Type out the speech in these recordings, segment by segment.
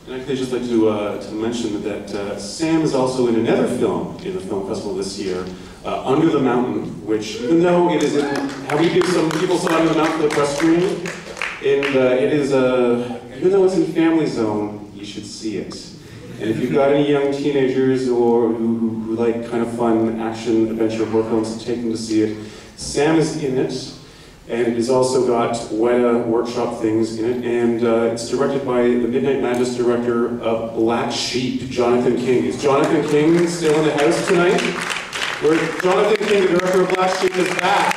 And I'd just like to mention that Sam is also in another film in the film festival this year, Under the Mountain, which, even though it is in, how we give some people saw Under the Mountain for the press screening, it is, even though it's in Family Zone, you should see it. And if you've got any young teenagers or who like kind of fun action, adventure, horror films, take them to see it. Sam is in it. And it has also got Weta workshop things in it, and it's directed by the Midnight Madness director of Black Sheep, Jonathan King. Is Jonathan King still in the house tonight? Jonathan King, the director of Black Sheep, is back.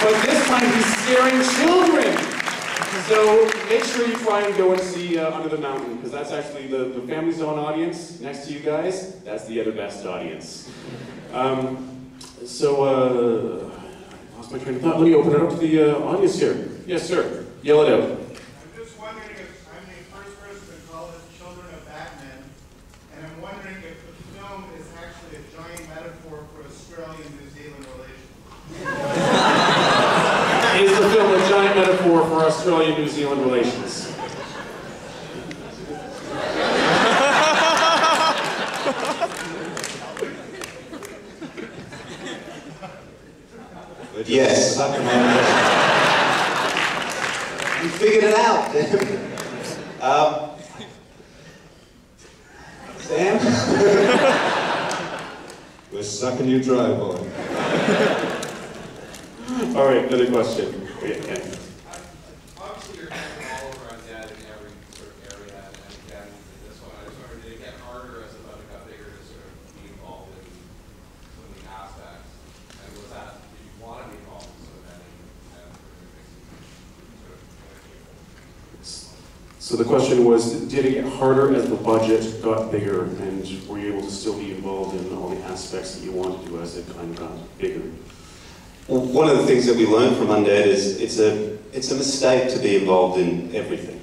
But this time he's scaring children! So make sure you try and go and see Under the Mountain, because that's actually the Family Zone audience next to you guys. That's the other best audience. So, I lost my train of thought. Let me open it up to the audience here. Yes, sir. Yell it out. I'm just wondering if I'm the first person to call this Children of Batman, and I'm wondering if the film is actually a giant metaphor for Australian-New Zealand relations. Is the film a giant metaphor for Australia-New Zealand relations? Yes. You figured it out, Sam? We're sucking you dry, boy. All right, another question. Yeah. Obviously, you're all over on Dad in every sort of area, and again, this one, I just wondered, did it get harder as the budget got bigger to sort of be involved in some of the aspects? And was that, did you want to be involved in some of that? So the question was, did it get harder as the budget got bigger, and were you able to still be involved in all the aspects that you wanted to as it kind of got bigger? Well, one of the things that we learned from Undead is it's a mistake to be involved in everything.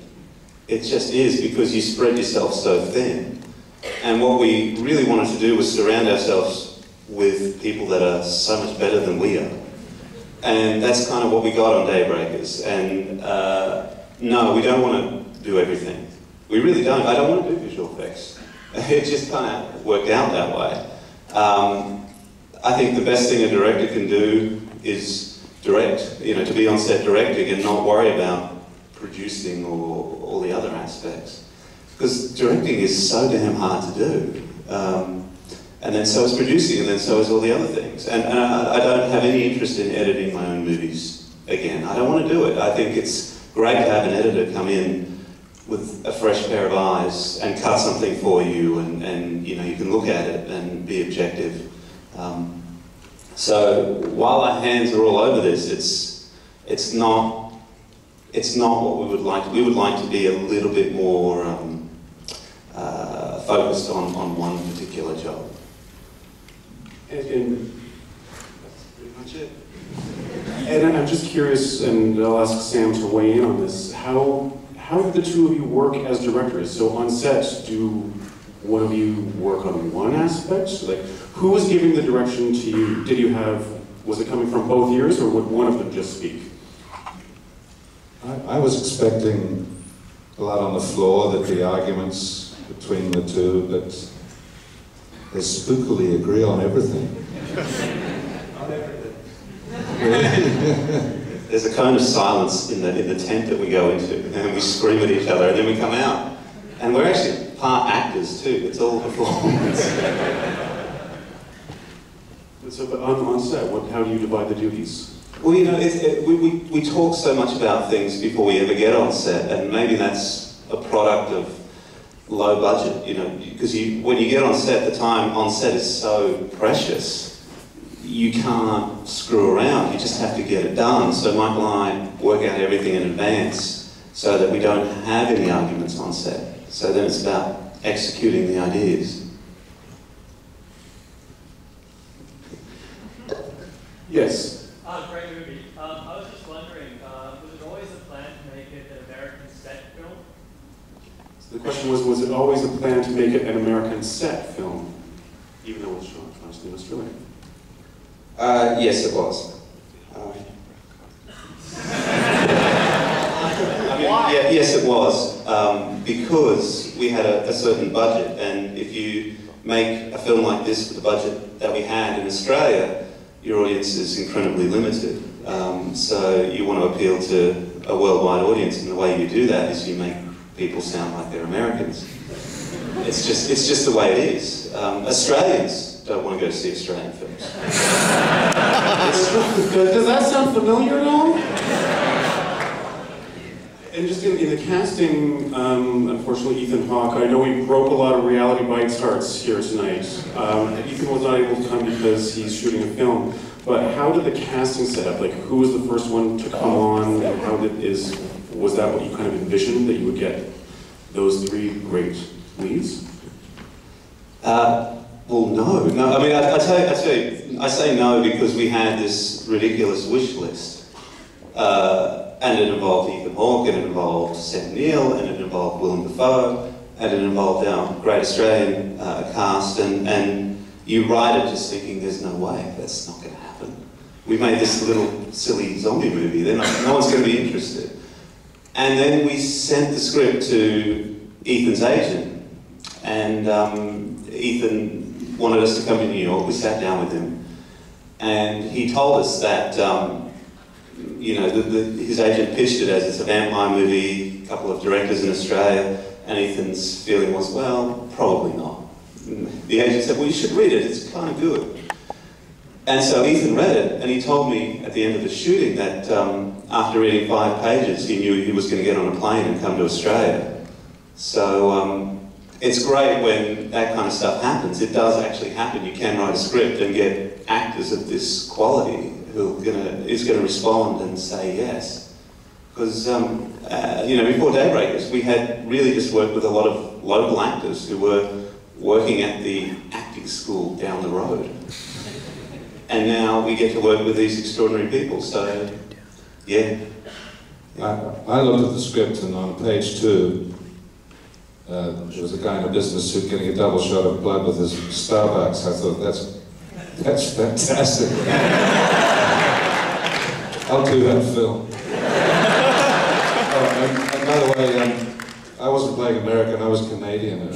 It just is, because you spread yourself so thin. And what we really wanted to do was surround ourselves with people that are so much better than we are. And that's kind of what we got on Daybreakers. And no, we don't want to do everything. We really don't. I don't want to do visual effects. It just kind of worked out that way. I think the best thing a director can do is direct, to be on set directing and not worry about producing or all the other aspects. Because directing is so damn hard to do. And then so is producing, and then so is all the other things. And I don't have any interest in editing my own movies again. I don't want to do it. I think it's great to have an editor come in with a fresh pair of eyes and cut something for you, and you can look at it and be objective. So while our hands are all over this, it's not what we would like. We would like to be a little bit more focused on one particular job. And that's pretty much it. And I'm just curious, and I'll ask Sam to weigh in on this. How do the two of you work as directors? So on set, do one of you work on one aspect? Like, who was giving the direction to you? Was it coming from both ears, or would one of them just speak? I was expecting a lot on the floor, that the arguments between the two, that they spookily agree on everything. On everything. There's a kind of silence in the tent that we go into, and we scream at each other, and then we come out. And we're actually part actors too. It's all performance. So on set, how do you divide the duties? Well, we talk so much about things before we ever get on set, and maybe that's a product of low budget, because when you get on set, the time on set is so precious. You can't screw around, you just have to get it done. So Michael and I work out everything in advance so that we don't have any arguments on set. So then it's about executing the ideas. Yes? Great movie. I was just wondering, was it always a plan to make it an American set film? So the question was it always a plan to make it an American set film, even though it's shot mostly in Australia? Yes, it was. Yes, it was, because we had a certain budget, and if you make a film like this with the budget that we had in Australia, your audience is incredibly limited. So you want to appeal to a worldwide audience, and the way you do that is you make people sound like they're Americans. It's just the way it is. Australians don't want to go see Australian films. Does that sound familiar at all? And just in the casting, unfortunately, Ethan Hawke, I know we broke a lot of reality bites hearts here tonight. Ethan was not able to come because he's shooting a film. But how did the casting set up? Like, who was the first one to come on? And was that what you kind of envisioned, that you would get those three great leads? Well, no. I mean, I tell you, I say no because we had this ridiculous wish list. And it involved Ethan Hawke, and it involved Neill, and it involved Willem Dafoe, and it involved our great Australian cast, and you write it just thinking, there's no way, that's not going to happen. We made this little silly zombie movie, no one's going to be interested. And then we sent the script to Ethan's agent, and Ethan wanted us to come to New York. We sat down with him, and he told us that you know, his agent pitched it as it's a vampire movie, a couple of directors in Australia, and Ethan's feeling was, well, probably not. The agent said, well, you should read it, it's kind of good. And so Ethan read it, and he told me at the end of the shooting that after reading 5 pages, he knew he was going to get on a plane and come to Australia. So it's great when that kind of stuff happens. It does actually happen. You can write a script and get actors of this quality who is going to respond and say yes. Because, you know, before Daybreakers, we had really just worked with a lot of local actors who were working at the acting school down the road. And now we get to work with these extraordinary people, so, yeah. I looked at the script, and on page 2, there was a guy in a business suit getting a double shot of blood with his Starbucks. I thought, that's fantastic. I'll do that film. And by the way, I wasn't playing American, I was Canadian.